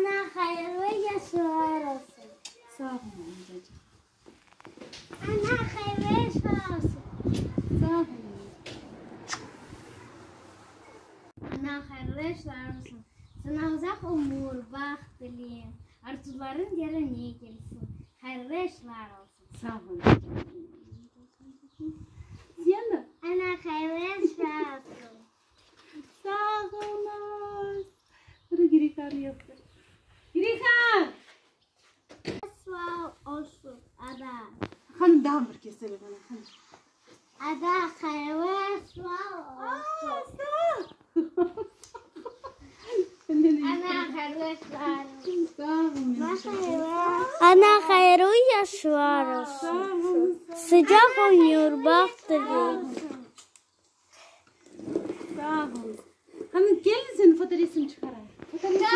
Ana hayırlı yaşlar olsun. Sağ olun amcacığım. Ana hayırlı yaşlar olsun. Sağ olun. Ana hayırlı yaşlar olsun. Sana uzak umur, bak dileyim. Arzuların yerine gelsin. Hayırlı yaşlar olsun. Sağ olun. Sen de. Ana hayırlı yaşlar olsun. Sağ olun. Dur Girikan yaptı. Girikan! Yaşlar olsun. Ada. Hanım daha bir kesene bana. Hanım. Ada hayırlı yaşlar olsun. Ana hayırlı yaşlar olsun. Sağ olun. Ana hayırlı yaşlar olsun. Sağ olun. Sıcak oynuyor bak dileyim. Sağ olun. Hanım gelin senin fotoğrafını çıkarayım. Fotoğrafını